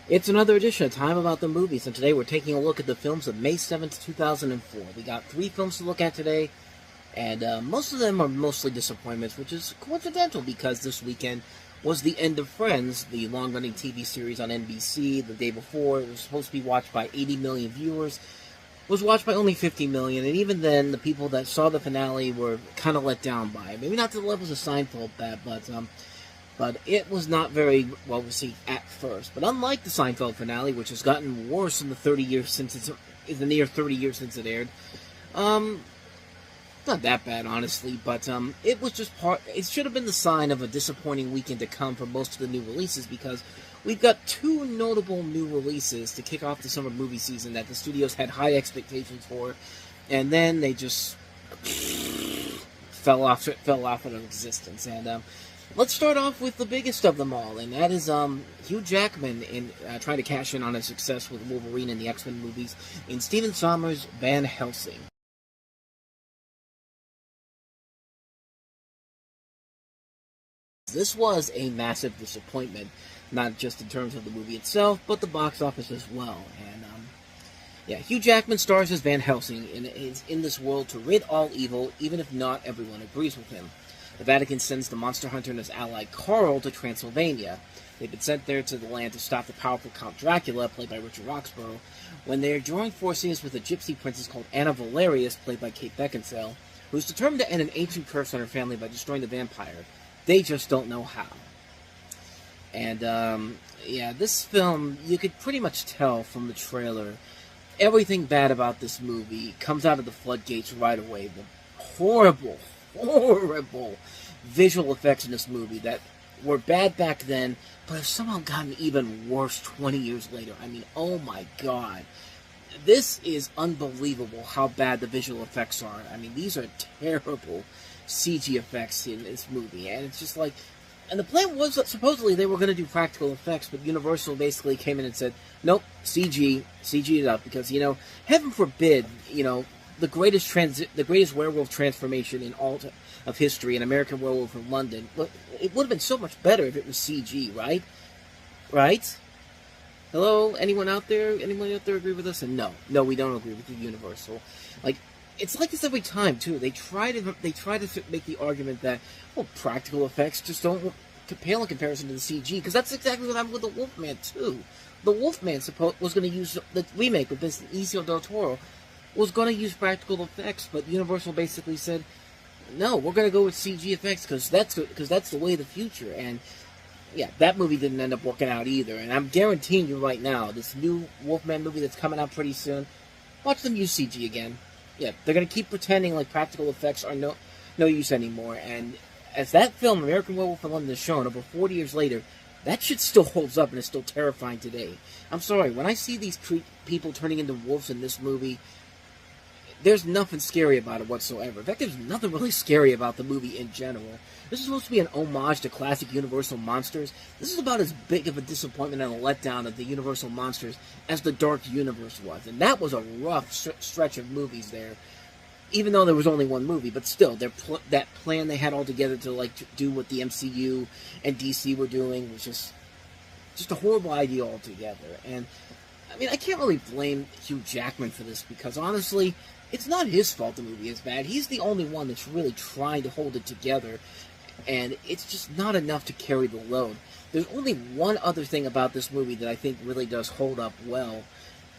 It's another edition of Time About the Movies, and today we're taking a look at the films of May 7th, 2004. We got 3 films to look at today, and most of them are mostly disappointments, which is coincidental because this weekend was the end of Friends, the long-running TV series on NBC. The day before, it was supposed to be watched by 80 million viewers, was watched by only 50 million, and even then, the people that saw the finale were kind of let down by it. Maybe not to the levels of Seinfeld, but it was not very well received at first. But unlike the Seinfeld finale, which has gotten worse in the near 30 years since it aired, not that bad, honestly. But it was just it should have been the sign of a disappointing weekend to come for most of the new releases, because we've got 2 notable new releases to kick off the summer movie season that the studios had high expectations for, and then they just fell off of existence. And let's start off with the biggest of them all, and that is Hugh Jackman in trying to cash in on his success with Wolverine and the X-Men movies in Stephen Sommers' Van Helsing. This was a massive disappointment, not just in terms of the movie itself, but the box office as well. And yeah, Hugh Jackman stars as Van Helsing and is in this world to rid all evil, even if not everyone agrees with him. The Vatican sends the monster hunter and his ally Carl to Transylvania. They've been sent there to the land to stop the powerful Count Dracula, played by Richard Roxburgh, when they're joining forces with a gypsy princess called Anna Valerius, played by Kate Beckinsale, who's determined to end an ancient curse on her family by destroying the vampire. They just don't know how. And, yeah, this film, you could pretty much tell from the trailer, everything bad about this movie comes out of the floodgates right away. The horrible visual effects in this movie that were bad back then, but have somehow gotten even worse 20 years later. I mean, oh my god. This is unbelievable how bad the visual effects are. I mean, these are terrible CG effects in this movie, and it's just like, and the plan was that supposedly they were going to do practical effects, but Universal basically came in and said, nope, CG it up, because, you know, heaven forbid, you know, the greatest werewolf transformation in all of history, an American Werewolf in London, it would have been so much better if it was CG, right? Right? Hello? Anyone out there agree with us? And no, we don't agree with the Universal. Like, it's like this every time, too. They try to make the argument that, well, practical effects just don't pale in comparison to the CG, because that's exactly what happened with the Wolfman, too. The Wolfman was going to use the remake with Benicio del Toro, was going to use practical effects, but Universal basically said, no, we're going to go with CG effects because that's the way of the future. And yeah, that movie didn't end up working out either. And I'm guaranteeing you right now, this new Wolfman movie that's coming out pretty soon, watch them use CG again. Yeah, they're going to keep pretending like practical effects are no use anymore. And as that film, American Werewolf in London, is shown over 40 years later, that shit still holds up and is still terrifying today. I'm sorry, when I see these people turning into wolves in this movie, there's nothing scary about it whatsoever. In fact, there's nothing really scary about the movie in general. This is supposed to be an homage to classic Universal monsters. This is about as big of a disappointment and a letdown of the Universal monsters as the Dark Universe was. And that was a rough stretch of movies there. Even though there was only one movie, but still, that plan they had all together to do what the MCU and DC were doing was just a horrible idea altogether. And I mean, I can't really blame Hugh Jackman for this, because honestly, it's not his fault the movie is bad. He's the only one that's really trying to hold it together, and it's just not enough to carry the load. There's only one other thing about this movie that I think really does hold up well,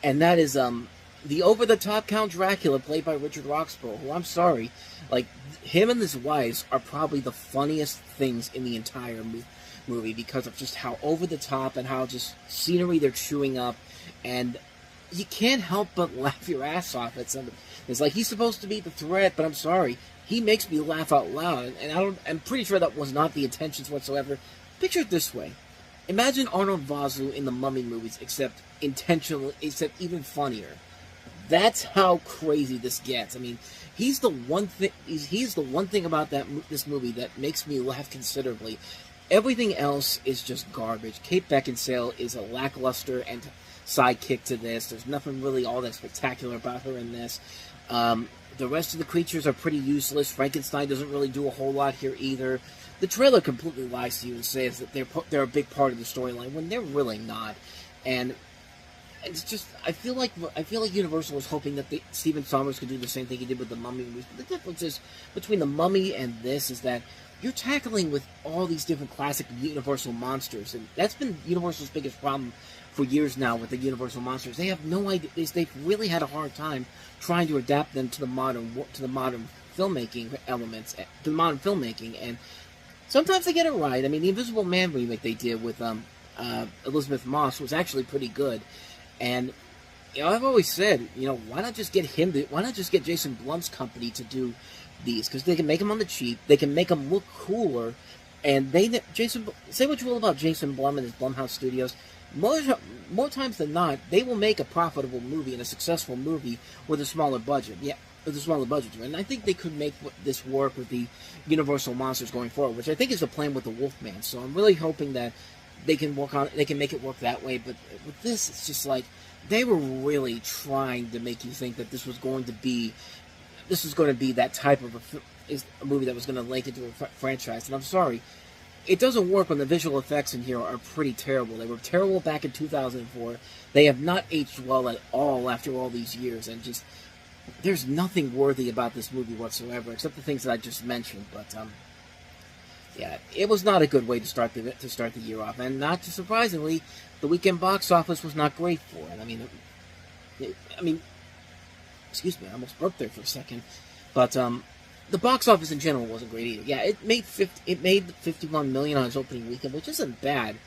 and that is the over-the-top Count Dracula, played by Richard Roxburgh, who, I'm sorry, like, him and his wives are probably the funniest things in the entire movie because of just how over-the-top and how just scenery they're chewing up, and you can't help but laugh your ass off at something. It's like, he's supposed to be the threat, but I'm sorry, he makes me laugh out loud, and I'm pretty sure that was not the intentions whatsoever. Picture it this way. Imagine Arnold Vosloo in the Mummy movies, except even funnier. That's how crazy this gets. I mean, he's the one thing about this movie that makes me laugh considerably. Everything else is just garbage. Kate Beckinsale is a lackluster and sidekick to this. There's nothing really all that spectacular about her in this. The rest of the creatures are pretty useless. Frankenstein doesn't really do a whole lot here either. The trailer completely lies to you and says that they're a big part of the storyline when they're really not. And it's just, I feel like Universal was hoping that Stephen Sommers could do the same thing he did with the Mummy movies. But the difference is between the Mummy and this is that you're tackling with all these different classic Universal monsters, and that's been Universal's biggest problem for years now with the Universal monsters. They have no idea. They've really had a hard time trying to adapt them to the modern filmmaking elements, to the modern filmmaking, and sometimes they get it right. I mean, the Invisible Man remake they did with Elizabeth Moss was actually pretty good. And I've always said, why not just get Jason Blum's company to do these? Because they can make them on the cheap, they can make them look cooler, and say what you will about Jason Blum and his Blumhouse Studios, more times than not, they will make a profitable movie and a successful movie with a smaller budget. Yeah, with a smaller budget, and I think they could make this work with the Universal monsters going forward, which I think is the plan with the Wolfman. So I'm really hoping that they can make it work that way. But with this, it's just like they were really trying to make you think that this was going to be that type of a movie that was going to link into a franchise. And I'm sorry, it doesn't work when the visual effects in here are pretty terrible. They were terrible back in 2004. They have not aged well at all after all these years, and just there's nothing worthy about this movie whatsoever, except the things that I just mentioned. But yeah, it was not a good way to start the year off, and not too surprisingly, the weekend box office was not great for it. I mean, excuse me, I almost burped there for a second, but the box office in general wasn't great either. Yeah, it made $51 million on its opening weekend, which isn't bad,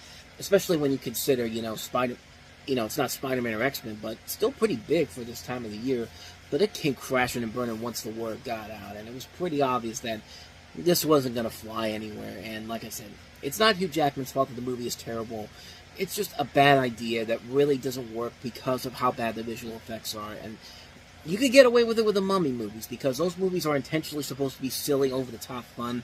especially when you consider it's not Spider-Man or X-Men, but still pretty big for this time of the year. But it came crashing and burning once the word got out, and it was pretty obvious that this wasn't going to fly anywhere. And like I said, it's not Hugh Jackman's fault that the movie is terrible. It's just a bad idea that really doesn't work because of how bad the visual effects are. And you could get away with it with the Mummy movies, because those movies are intentionally supposed to be silly, over-the-top fun.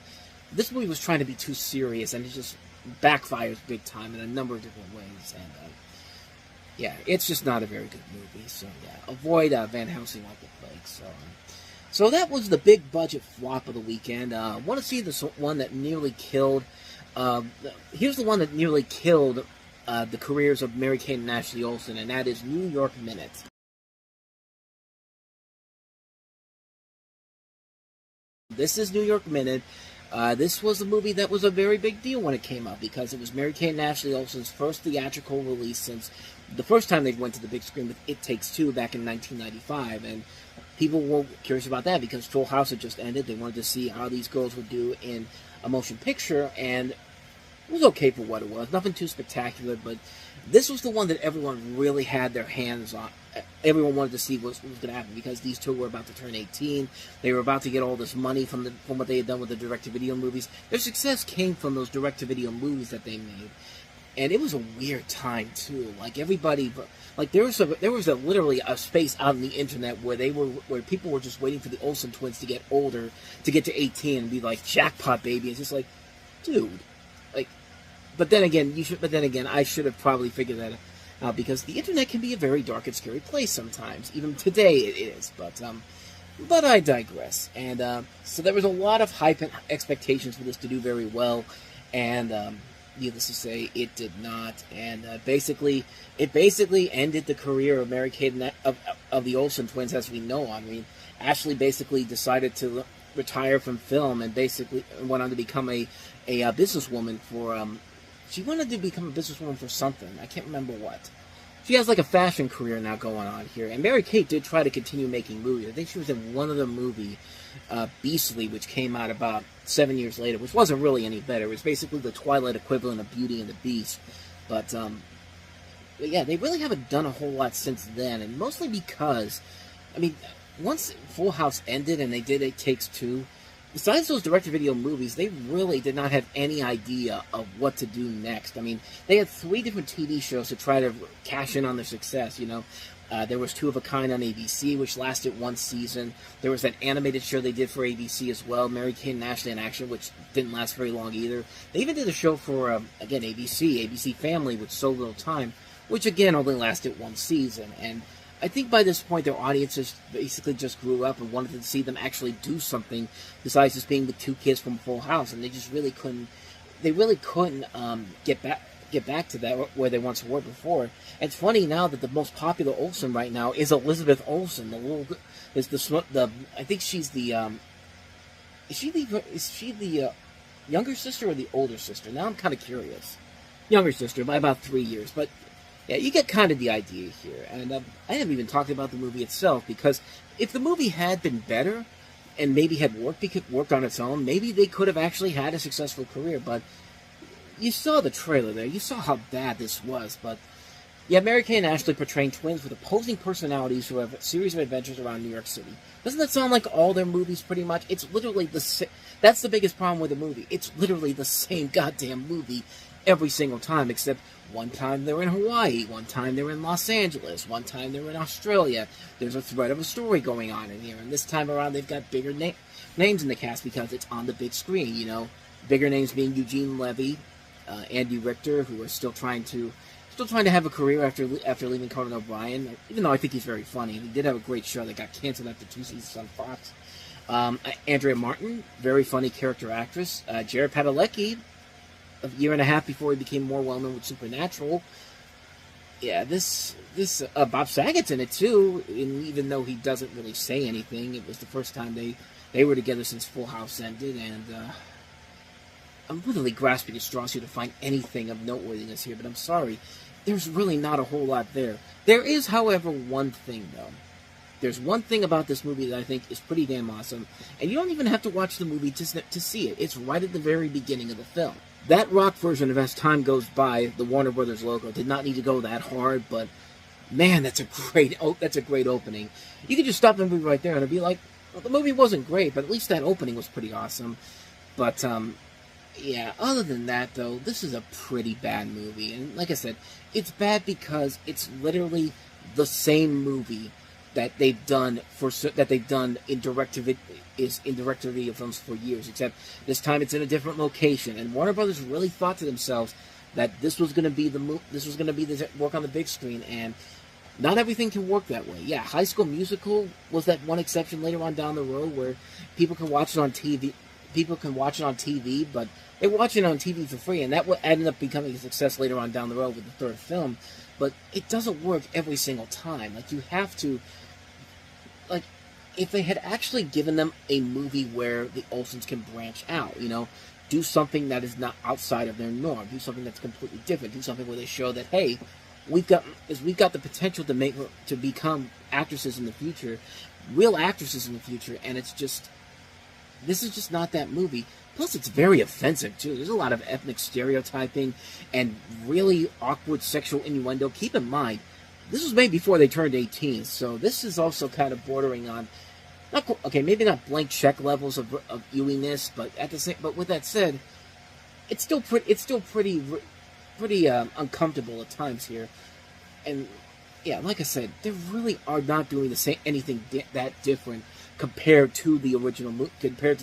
This movie was trying to be too serious, and it just backfires big time in a number of different ways. And yeah, it's just not a very good movie. So yeah, avoid Van Helsing like the plague. So that was the big budget flop of the weekend. Want to see this one that nearly killed? Here's the one that nearly killed the careers of Mary-Kate and Ashley Olsen, and that is New York Minute. This is New York Minute. This was a movie that was a very big deal when it came out, because it was Mary-Kate and Ashley Olsen's first theatrical release since the first time they went to the big screen with It Takes Two back in 1995, and people were curious about that because Full House had just ended. They wanted to see how these girls would do in a motion picture, and it was okay for what it was. Nothing too spectacular, but this was the one that everyone really had their hands on. Everyone wanted to see what was going to happen, because these two were about to turn 18. They were about to get all this money from what they had done with the direct-to-video movies. Their success came from those direct-to-video movies that they made. And it was a weird time, too. Like, everybody... Like, there was literally a space out on the internet where people were just waiting for the Olsen twins to get older, to get to 18 and be like, jackpot, baby. It's just like, dude. Like, but then again, I should have probably figured that out, because the internet can be a very dark and scary place sometimes. Even today it is. But I digress. And so there was a lot of hype and expectations for this to do very well, and needless to say, it did not. And it basically ended the career of Mary-Kate of the Olsen twins as we know. I mean, Ashley basically decided to retire from film and basically went on to become a businesswoman for she wanted to become a businesswoman for something. I can't remember what. She has like a fashion career now going on here. And Mary-Kate did try to continue making movies. I think she was in one other movie, Beastly, which came out about 7 years later, which wasn't really any better. It was basically the Twilight equivalent of Beauty and the Beast. But yeah, they really haven't done a whole lot since then, and mostly because, I mean, once Full House ended and they did It Takes Two, besides those direct-to-video movies, they really did not have any idea of what to do next. I mean, they had 3 different TV shows to try to cash in on their success, you know. There was Two of a Kind on ABC, which lasted 1 season. There was that animated show they did for ABC as well, Mary-Kate and Ashley in Action, which didn't last very long either. They even did a show for, again, ABC Family with So Little Time, which again only lasted 1 season. And I think by this point their audiences basically just grew up and wanted to see them actually do something besides just being the 2 kids from Full House, and they just really couldn't. They really couldn't get back. get back to that where they once were before. And it's funny now that the most popular Olsen right now is Elizabeth Olsen, the little is the I think she's the is she the younger sister or the older sister? Now I'm kind of curious. Younger sister by about 3 years, but yeah, you get kind of the idea here. And I haven't even talked about the movie itself, because if the movie had been better and maybe had worked on its own, maybe they could have actually had a successful career. But you saw the trailer there. You saw how bad this was. But yeah, Mary-Kate and Ashley portraying twins with opposing personalities who have a series of adventures around New York City. Doesn't that sound like all their movies pretty much? It's literally that's the biggest problem with the movie. It's literally the same goddamn movie every single time, except one time they're in Hawaii, one time they're in Los Angeles, one time they're in Australia. There's a thread of a story going on in here, and this time around they've got bigger names in the cast because it's on the big screen, you know. Bigger names being Eugene Levy, Andy Richter, who are still trying to have a career after leaving Conan O'Brien, even though I think he's very funny. He did have a great show that got canceled after 2 seasons on Fox. Andrea Martin, very funny character actress. Jared Padalecki, a year and a half before he became more well-known with Supernatural. Yeah, this Bob Saget's in it too, and even though he doesn't really say anything, it was the first time they were together since Full House ended, and I'm literally grasping at straws here to find anything of noteworthiness here, but I'm sorry, there's really not a whole lot there. There is, however, one thing, though. There's one thing about this movie that I think is pretty damn awesome, and you don't even have to watch the movie to see it. It's right at the very beginning of the film. That rock version of As Time Goes By, the Warner Brothers logo, did not need to go that hard, but man, that's a great opening. You could just stop the movie right there and it'd be like, well, the movie wasn't great, but at least that opening was pretty awesome. But yeah, other than that, though, this is a pretty bad movie, and like I said, it's bad because it's literally the same movie that they've done in direct-to-video films for years, except this time it's in a different location. And Warner Brothers really thought to themselves that this was going to be the work on the big screen, and not everything can work that way. Yeah, High School Musical was that one exception later on down the road where people can watch it on TV. But they watch it on TV for free, and that ended up becoming a success later on down the road with the third film. But it doesn't work every single time. Like, you have to, like, if they had actually given them a movie where the Olsens can branch out, you know, do something that is not outside of their norm, do something that's completely different, do something where they show that, hey, we've got the potential to become actresses in the future, real actresses in the future, and this is just not that movie. Plus, it's very offensive, too. There's a lot of ethnic stereotyping and really awkward sexual innuendo. Keep in mind, this was made before they turned 18, so this is also kind of bordering on, maybe not blank check levels of viewingness, but but with that said, it's still pretty uncomfortable at times here. And yeah, like I said, they really are not doing anything that different compared to the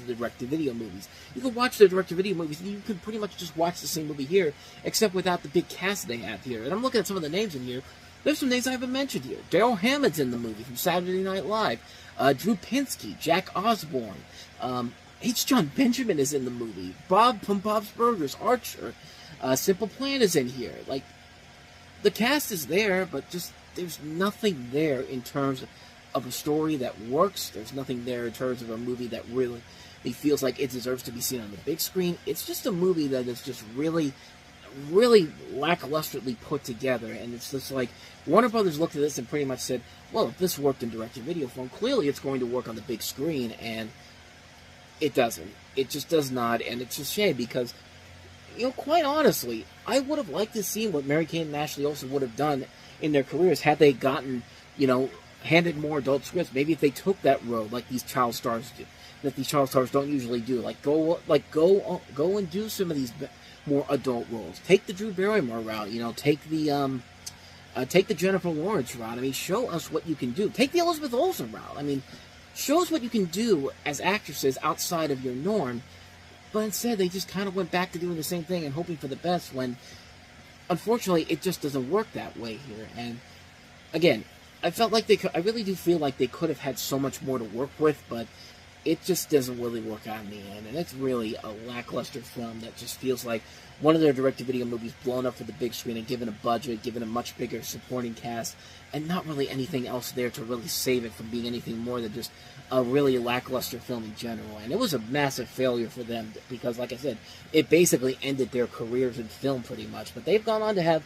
direct-to-video movies. You can watch the direct-to-video movies, and you can pretty much just watch the same movie here, except without the big cast they have here. And I'm looking at some of the names in here. There's some names I haven't mentioned here. Daryl Hammond's in the movie from Saturday Night Live. Drew Pinsky, Jack Osborne, H. John Benjamin is in the movie. Bob from Bob's Burgers, Archer, Simple Plan is in here. Like, the cast is there, but just there's nothing there in terms of a story that works. There's nothing there in terms of a movie that really feels like it deserves to be seen on the big screen. It's just a movie that is just really, really lacklusterly put together, and it's just like Warner Brothers looked at this and pretty much said, well, if this worked in direct-to-video form, clearly it's going to work on the big screen, and it doesn't. It just does not, and it's a shame because, you know, quite honestly, I would have liked to see what Mary-Kate and Ashley Olsen would have done in their careers had they gotten, you know, handed more adult scripts. Maybe if they took that road like these child stars do, that these child stars don't usually do, go and do some of these more adult roles. Take the Drew Barrymore route, you know, take the Jennifer Lawrence route. I mean, show us what you can do. Take the Elizabeth Olsen route. I mean, show us what you can do as actresses outside of your norm. But instead, they just kind of went back to doing the same thing and hoping for the best when, unfortunately, it just doesn't work that way here. And again, I really do feel like they could have had so much more to work with, but it just doesn't really work out in the end, and it's really a lackluster film that just feels like one of their direct-to-video movies blown up for the big screen and given a budget, given a much bigger supporting cast, and not really anything else there to really save it from being anything more than just a really lackluster film in general. And it was a massive failure for them because, like I said, it basically ended their careers in film pretty much. But they've gone on to have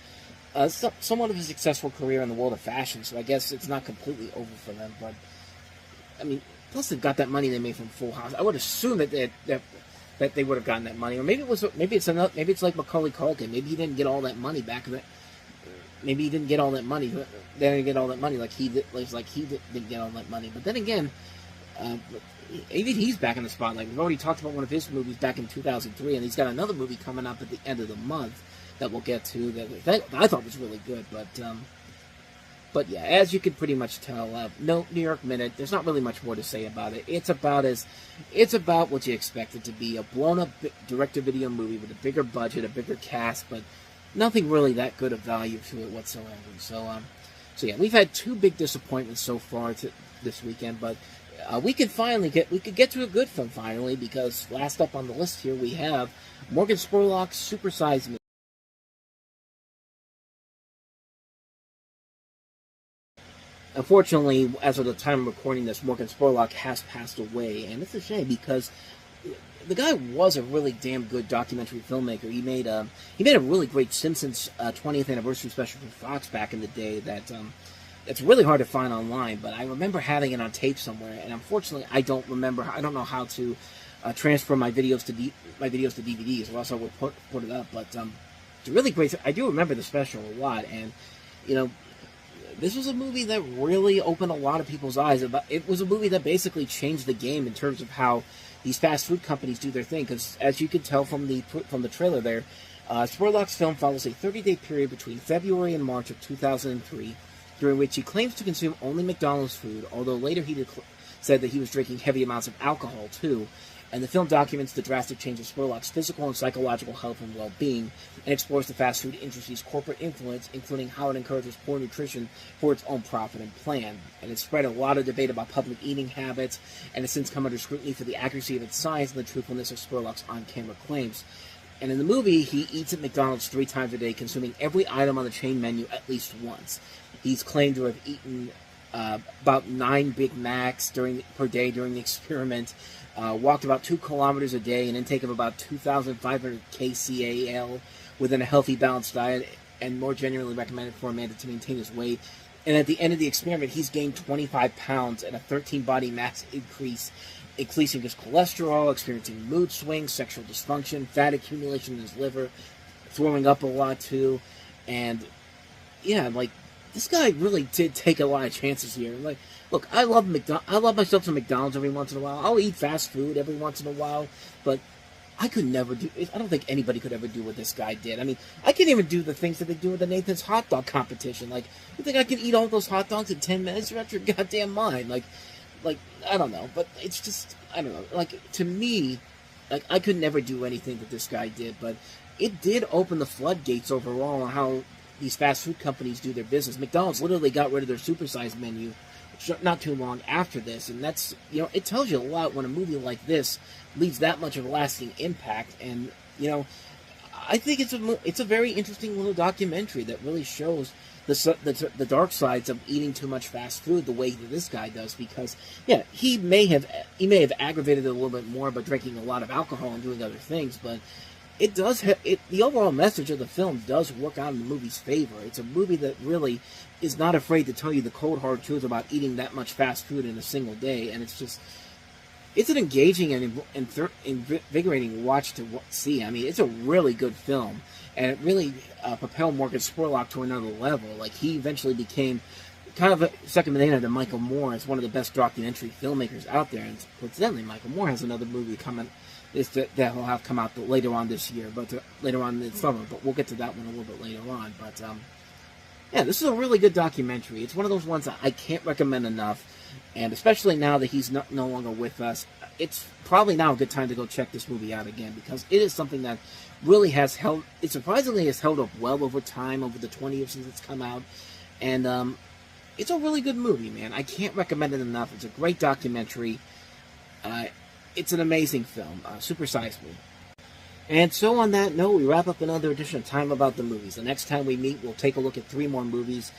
somewhat of a successful career in the world of fashion, so I guess it's not completely over for them. But, I mean, plus they've got that money they made from Full House. I would assume that they would have gotten that money, or maybe it's like Macaulay Culkin. Maybe he didn't get all that money back. Maybe he didn't get all that money. They didn't get all that money like he didn't get all that money. But then again, even he's back in the spotlight. We've already talked about one of his movies back in 2003, and he's got another movie coming up at the end of the month that we'll get to that I thought was really good. But yeah, as you can pretty much tell, no New York Minute. There's not really much more to say about it. It's about what you expect it to be, a blown-up direct-to-video movie with a bigger budget, a bigger cast, but nothing really that good of value to it whatsoever. So yeah, we've had two big disappointments so far this weekend, but we could get to a good film finally, because last up on the list here we have Morgan Spurlock's Super Size Me. Unfortunately, as of the time of recording this, Morgan Spurlock has passed away, and it's a shame because the guy was a really damn good documentary filmmaker. He made a really great Simpsons 20th anniversary special for Fox back in the day that it's really hard to find online, but I remember having it on tape somewhere, and unfortunately, I don't know how to transfer my videos to DVDs, or else I would put it up. But it's a really great. I do remember the special a lot, and this was a movie that really opened a lot of people's eyes. It was a movie that basically changed the game in terms of how these fast food companies do their thing. Because as you can tell from the trailer there, Spurlock's film follows a 30-day period between February and March of 2003, during which he claims to consume only McDonald's food, although later he said that he was drinking heavy amounts of alcohol too. And the film documents the drastic change of Spurlock's physical and psychological health and well-being, and explores the fast food industry's corporate influence, including how it encourages poor nutrition for its own profit and plan. And it's spread a lot of debate about public eating habits, and has since come under scrutiny for the accuracy of its science and the truthfulness of Spurlock's on-camera claims. And in the movie, he eats at McDonald's 3 times a day, consuming every item on the chain menu at least once. He's claimed to have eaten about 9 Big Macs per day during the experiment, walked about 2 kilometers a day, an intake of about 2,500 kcal within a healthy, balanced diet, and more generally recommended for a man to maintain his weight. And at the end of the experiment, he's gained 25 pounds and a 13 body mass increase, increasing his cholesterol, experiencing mood swings, sexual dysfunction, fat accumulation in his liver, throwing up a lot too. And yeah, like, this guy really did take a lot of chances here. Like, look, I love myself some McDonald's every once in a while. I'll eat fast food every once in a while, but I could never do. I don't think anybody could ever do what this guy did. I mean, I can't even do the things that they do with the Nathan's hot dog competition. Like, you think I can eat all those hot dogs in 10 minutes? You're out your goddamn mind. Like, I don't know, but it's just, I don't know. Like, to me, like, I could never do anything that this guy did, but it did open the floodgates overall on how these fast food companies do their business. McDonald's literally got rid of their supersized menu not too long after this, and that's, it tells you a lot when a movie like this leaves that much of a lasting impact. And I think it's a very interesting little documentary that really shows the dark sides of eating too much fast food the way that this guy does. Because yeah, he may have aggravated it a little bit more by drinking a lot of alcohol and doing other things, but it does the overall message of the film does work out in the movie's favor. It's a movie that really is not afraid to tell you the cold hard truth about eating that much fast food in a single day, and it's an engaging and invigorating watch to see. I mean, it's a really good film, and it really propelled Morgan Spurlock to another level. Like, he eventually became kind of a second banana to Michael Moore as one of the best documentary filmmakers out there. And coincidentally, Michael Moore has another movie coming that will have come out later on this year, but later on in the summer. But we'll get to that one a little bit later on. But yeah, this is a really good documentary. It's one of those ones that I can't recommend enough, and especially now that he's no longer with us, it's probably now a good time to go check this movie out again, because it is something that really surprisingly has held up well over time, over the 20 years since it's come out, and it's a really good movie, man. I can't recommend it enough. It's a great documentary. It's an amazing film. Super Size Me. And so on that note, we wrap up another edition of Time About the Movies. The next time we meet, we'll take a look at 3 more movies.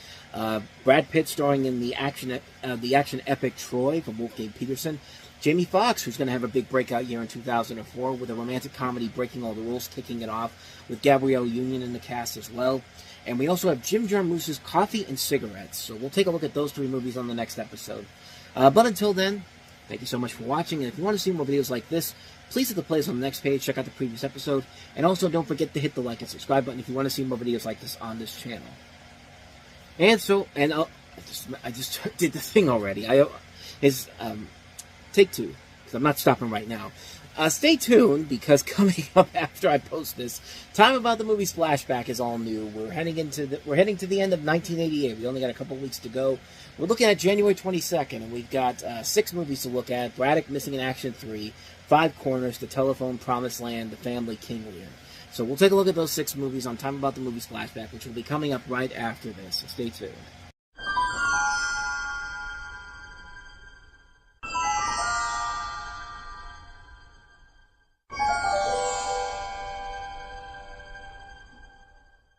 Brad Pitt starring in the action epic Troy from Wolfgang Peterson. Jamie Foxx, who's going to have a big breakout year in 2004 with a romantic comedy Breaking All the Rules kicking it off with Gabrielle Union in the cast as well. And we also have Jim Jarmusch's Coffee and Cigarettes. So we'll take a look at those 3 movies on the next episode. But until then, thank you so much for watching. And if you want to see more videos like this, please hit the playlist on the next page, check out the previous episode, and also don't forget to hit the like and subscribe button if you want to see more videos like this on this channel. And so, I just did the thing already. Take 2, because I'm not stopping right now. Stay tuned, because coming up after I post this, Time About the Movies Flashback is all new. We're heading to the end of 1988. We only got a couple weeks to go. We're looking at January 22nd, and we've got 6 movies to look at. Braddock Missing in Action 3, 5 Corners, The Telephone, Promised Land, The Family, King Lear. So we'll take a look at those 6 movies on Time About the Movies Flashback, which will be coming up right after this. So stay tuned.